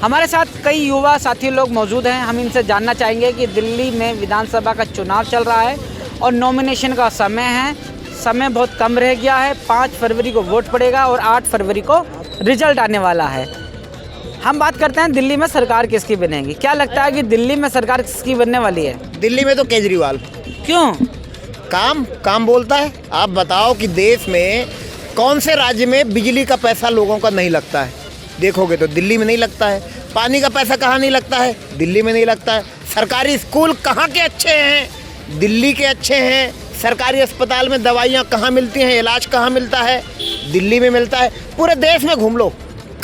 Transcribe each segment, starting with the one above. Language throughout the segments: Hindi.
हमारे साथ कई युवा साथी लोग मौजूद हैं। हम इनसे जानना चाहेंगे कि दिल्ली में विधानसभा का चुनाव चल रहा है और नॉमिनेशन का समय है। समय बहुत कम रह गया है। 5 फरवरी को वोट पड़ेगा और 8 फरवरी को रिजल्ट आने वाला है। हम बात करते हैं दिल्ली में सरकार किसकी बनेगी। क्या लगता है कि दिल्ली में सरकार किसकी बनने वाली है? दिल्ली में तो केजरीवाल। क्यों? काम बोलता है। आप बताओ कि देश में कौन से राज्य में बिजली का पैसा लोगों का नहीं लगता है? देखोगे तो दिल्ली में नहीं लगता है। पानी का पैसा कहाँ नहीं लगता है? दिल्ली में नहीं लगता है। सरकारी स्कूल कहाँ के अच्छे हैं? दिल्ली के अच्छे हैं। सरकारी अस्पताल में दवाइयाँ कहाँ मिलती हैं? इलाज कहाँ मिलता है? दिल्ली में मिलता है। पूरे देश में घूम लो,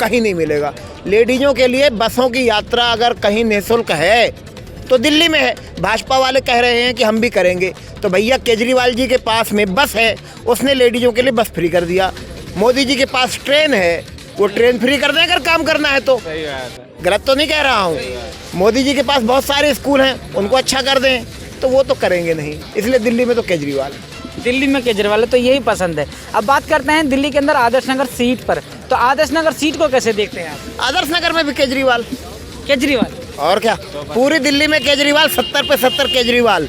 कहीं नहीं मिलेगा। लेडीज़ों के लिए बसों की यात्रा अगर कहीं निःशुल्क है तो दिल्ली में है। भाजपा वाले कह रहे हैं कि हम भी करेंगे, तो भैया केजरीवाल जी के पास में बस है, उसने लेडीज़ों के लिए बस फ्री कर दिया। मोदी जी के पास ट्रेन है, वो ट्रेन फ्री कर दें अगर काम करना है तो। गलत तो नहीं कह रहा हूँ। मोदी जी के पास बहुत सारे स्कूल हैं, उनको अच्छा कर दें, तो वो तो करेंगे नहीं। इसलिए दिल्ली में तो केजरीवाल। दिल्ली में केजरीवाल है, तो यही पसंद है। अब बात करते हैं दिल्ली के अंदर आदर्श नगर सीट पर। तो आदर्श नगर सीट को कैसे देखते हैं आप? आदर्श नगर में भी केजरीवाल। और क्या, पूरी दिल्ली में केजरीवाल, 70 पे 70 केजरीवाल,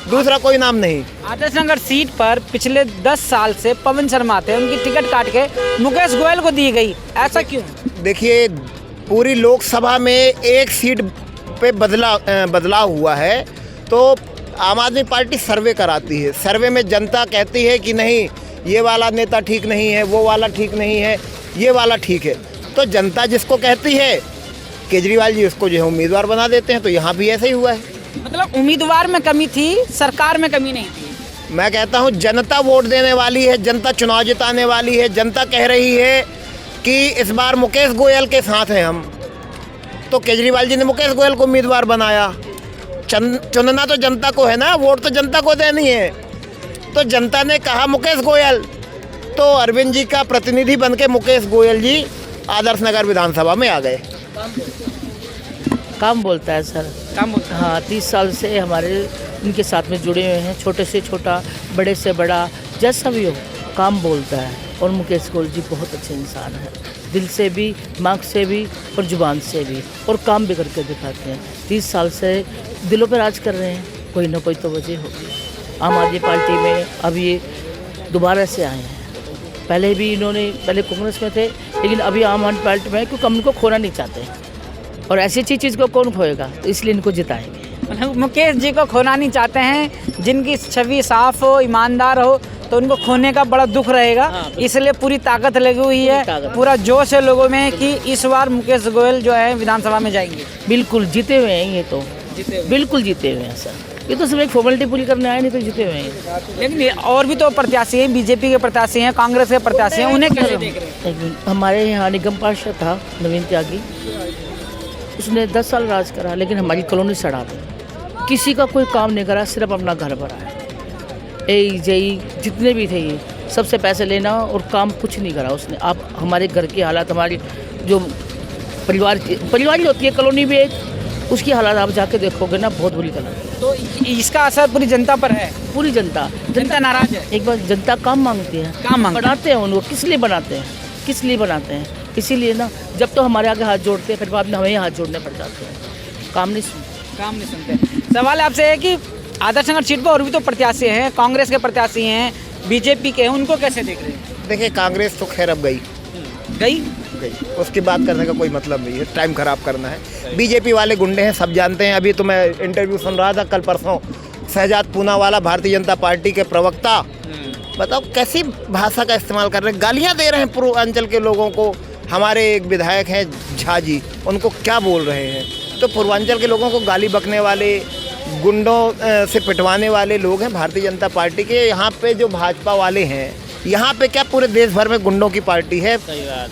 दूसरा कोई नाम नहीं। आदर्श नगर सीट पर पिछले 10 साल से पवन शर्मा थे, उनकी टिकट काट के मुकेश गोयल को दी गई, ऐसा क्यों? देखिए, पूरी लोकसभा में एक सीट पे बदलाव हुआ है, तो आम आदमी पार्टी सर्वे कराती है। सर्वे में जनता कहती है कि नहीं, ये वाला नेता ठीक नहीं है, वो वाला ठीक नहीं है, ये वाला ठीक है। तो जनता जिसको कहती है, केजरीवाल जी उसको जो है उम्मीदवार बना देते हैं। तो यहाँ भी ऐसा ही हुआ है। मतलब उम्मीदवार में कमी थी, सरकार में कमी नहीं थी। मैं कहता हूँ जनता वोट देने वाली है, जनता चुनाव जिताने वाली है। जनता कह रही है कि इस बार मुकेश गोयल के साथ हैं हम, तो केजरीवाल जी ने मुकेश गोयल को उम्मीदवार बनाया। चुनना तो जनता को है ना, वोट तो जनता को देनी है। तो जनता ने कहा मुकेश गोयल, तो अरविंद जी का प्रतिनिधि बनके मुकेश गोयल जी आदर्श नगर विधानसभा में आ गए। काम बोलता है सर, काम बोलता है। हाँ, 30 साल से हमारे इनके साथ में जुड़े हुए हैं। छोटे से छोटा, बड़े से बड़ा, जैसा भी हो, काम बोलता है। और मुकेश गोयल जी बहुत अच्छे इंसान हैं, दिल से भी, दिमाग से भी और जुबान से भी, और काम भी करके दिखाते हैं। 30 साल से दिलों पर राज कर रहे हैं। कोई ना कोई तो वजह होगी। आम आदमी पार्टी में अब ये दोबारा से आए हैं। पहले भी इन्होंने, पहले कांग्रेस में थे, लेकिन अभी आम आदमी पार्टी में, क्योंकि हम इनको खोना नहीं चाहते। और ऐसी अच्छी चीज़ को कौन खोएगा, तो इसलिए इनको जिताएंगे। मतलब मुकेश जी को खोना नहीं चाहते हैं। जिनकी छवि साफ हो, ईमानदार हो, तो उनको खोने का बड़ा दुख रहेगा। इसलिए पूरी ताकत लगी हुई है, पूरा जोश है लोगों में कि इस बार मुकेश गोयल जो है विधानसभा में जाएंगे। बिल्कुल जीते हुए हैं ये तो, बिल्कुल जीते हुए हैं सर। ये तो सिर्फ एक फॉर्मेलिटी पूरी करने आए, नहीं तो जीते हुए हैं। लेकिन ये और भी तो प्रत्याशी हैं, बीजेपी के प्रत्याशी हैं, कांग्रेस के प्रत्याशी हैं, उन्हें कैसे देख रहे हैं? हमारे यहाँ निगम पार्षद था नवीन त्यागी, उसने 10 साल राज करा, लेकिन हमारी कॉलोनी सड़ा दी। किसी का कोई काम नहीं करा, सिर्फ अपना घर भरा है। जेई जितने भी थे, ये सबसे पैसे लेना और काम कुछ नहीं करा उसने। आप हमारे घर की हालत, हमारी जो परिवार ही होती है कॉलोनी में एक, उसकी हालत आप जाके देखोगे ना, बहुत बुरी हालत। तो इसका असर पूरी जनता पर है। पूरी जनता नाराज है। एक बार जनता काम मांगती है, बनाते हैं उनको। किस लिए बनाते हैं? किस लिए बनाते हैं? इसीलिए ना, जब तो हमारे आगे हाथ जोड़ते हैं, फिर बाद में हमें हाथ जोड़ने पड़ जाते हैं। काम नहीं सुनते। सवाल आपसे है कि आदर्श नगर सीट पर और भी तो प्रत्याशी हैं, कांग्रेस के प्रत्याशी हैं, बीजेपी के हैं, उनको कैसे देख रहे हैं? देखिए, कांग्रेस तो खैर अब गई, उसकी बात करने का कोई मतलब नहीं है। टाइम खराब करना है। बीजेपी वाले गुंडे हैं, सब जानते हैं। अभी तो मैं इंटरव्यू सुन रहा था कल परसों, शहजाद पूनावाला, भारतीय जनता पार्टी के प्रवक्ता, बताओ कैसी भाषा का इस्तेमाल कर रहे हैं। गालियां दे रहे हैं पूर्वांचल के लोगों को। हमारे एक विधायक हैं झा जी, उनको क्या बोल रहे हैं। तो पूर्वांचल के लोगों को गाली बकने वाले, गुंडों से पिटवाने वाले लोग हैं भारतीय जनता पार्टी के। यहाँ पे जो भाजपा वाले हैं, यहाँ पे क्या पूरे देश भर में गुंडों की पार्टी है,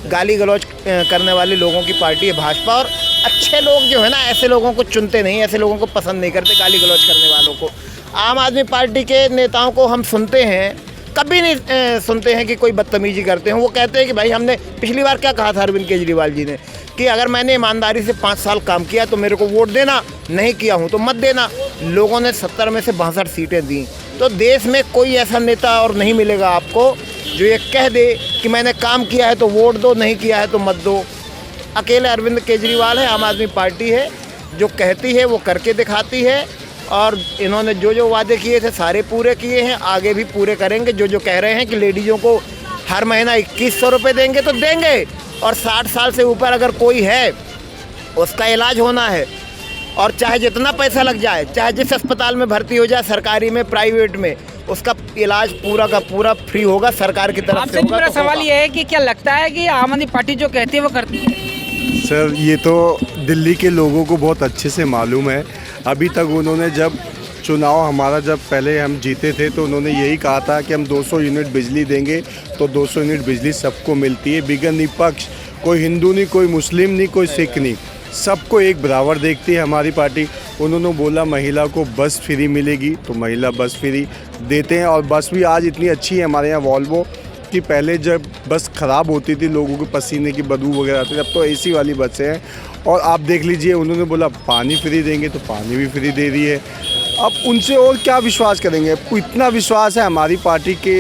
गाली गलौज करने वाले लोगों की पार्टी है भाजपा। और अच्छे लोग जो है ना, ऐसे लोगों को चुनते नहीं, ऐसे लोगों को पसंद नहीं करते, गाली गलौज करने वालों को। आम आदमी पार्टी के नेताओं को हम सुनते हैं, कभी नहीं सुनते हैं कि कोई बदतमीजी करते हैं। वो कहते हैं कि भाई, हमने पिछली बार क्या कहा था अरविंद केजरीवाल जी ने, कि अगर मैंने ईमानदारी से 5 साल काम किया तो मेरे को वोट देना, नहीं किया हूँ तो मत देना। लोगों ने 70 में से 62 सीटें दी। तो देश में कोई ऐसा नेता और नहीं मिलेगा आपको जो ये कह दे कि मैंने काम किया है तो वोट दो, नहीं किया है तो मत दो। अकेले अरविंद केजरीवाल है, आम आदमी पार्टी है, जो कहती है वो करके दिखाती है। और इन्होंने जो जो वादे किए थे सारे पूरे किए हैं, आगे भी पूरे करेंगे। जो जो कह रहे हैं कि लेडीज़ों को हर महीना 2100 रुपये देंगे तो देंगे, और 60 साल से ऊपर अगर कोई है उसका इलाज होना है, और चाहे जितना पैसा लग जाए, चाहे जिस अस्पताल में भर्ती हो जाए, सरकारी में प्राइवेट में, उसका इलाज पूरा का पूरा फ्री होगा, सरकार की तरफ से आपसे होगा। मेरा तो सवाल होगा। ये है कि क्या लगता है कि आम आदमी पार्टी जो कहती है वो करती है? सर ये तो दिल्ली के लोगों को बहुत अच्छे से मालूम है। अभी तक उन्होंने जब चुनाव हमारा जब पहले हम जीते थे तो उन्होंने यही कहा था कि हम 200 यूनिट बिजली देंगे, तो 200 यूनिट बिजली सबको मिलती है, बिगर निपक्ष, कोई हिंदू नहीं, कोई मुस्लिम नहीं, कोई सिख नहीं, सबको एक बराबर देखती है हमारी पार्टी। उन्होंने बोला महिला को बस फ्री मिलेगी, तो महिला बस फ्री देते हैं। और बस भी आज इतनी अच्छी है हमारे यहाँ वॉल्वो कि पहले जब बस ख़राब होती थी, लोगों के पसीने की बदबू वगैरह आती थी, अब तो एसी वाली बसें हैं। और आप देख लीजिए, उन्होंने बोला पानी फ्री देंगे, तो पानी भी फ्री दे रही है। अब उनसे और क्या विश्वास करेंगे? इतना विश्वास है हमारी पार्टी के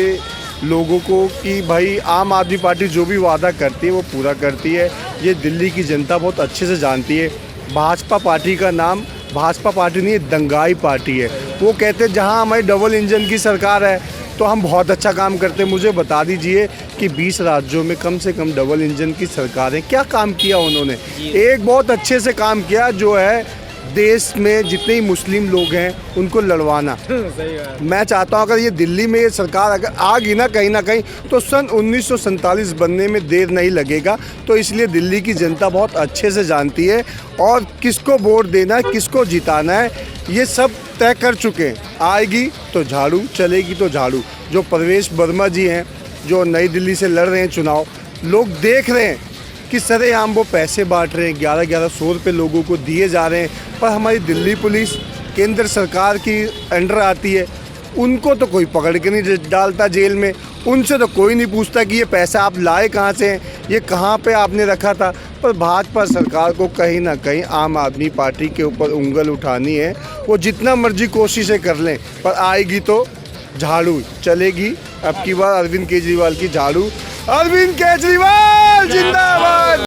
लोगों को कि भाई आम आदमी पार्टी जो भी वादा करती है वो पूरा करती है। ये दिल्ली की जनता बहुत अच्छे से जानती है। भाजपा पार्टी का नाम भाजपा पार्टी नहीं है, दंगाई पार्टी है। वो कहते हैं जहां हमारी डबल इंजन की सरकार है तो हम बहुत अच्छा काम करते हैं। मुझे बता दीजिए कि 20 राज्यों में कम से कम डबल इंजन की सरकारें, क्या काम किया उन्होंने? एक बहुत अच्छे से काम किया, जो है देश में जितने ही मुस्लिम लोग हैं उनको लड़वाना। मैं चाहता हूं अगर ये दिल्ली में ये सरकार अगर आ गई ना कहीं तो सन 1947 बनने में देर नहीं लगेगा। तो इसलिए दिल्ली की जनता बहुत अच्छे से जानती है, और किसको वोट देना है, किसको जिताना है, ये सब तय कर चुके हैं। आएगी तो झाड़ू, चलेगी तो झाड़ू। जो प्रवेश वर्मा जी हैं, जो नई दिल्ली से लड़ रहे हैं चुनाव, लोग देख रहे हैं कि सरेआम वो पैसे बांट रहे हैं, 1100 रुपये लोगों को दिए जा रहे हैं। पर हमारी दिल्ली पुलिस केंद्र सरकार की अंडर आती है, उनको तो कोई पकड़ के नहीं डालता जेल में, उनसे तो कोई नहीं पूछता कि ये पैसा आप लाए कहाँ से हैं, ये कहाँ पे आपने रखा था। पर भाजपा सरकार को कहीं ना कहीं आम आदमी पार्टी के ऊपर उंगल उठानी है। वो जितना मर्जी कोशिशें कर लें, पर आएगी तो झाड़ू, चलेगी अब की बार अरविंद केजरीवाल की झाड़ू। अरविंद केजरीवाल जिंदाबाद।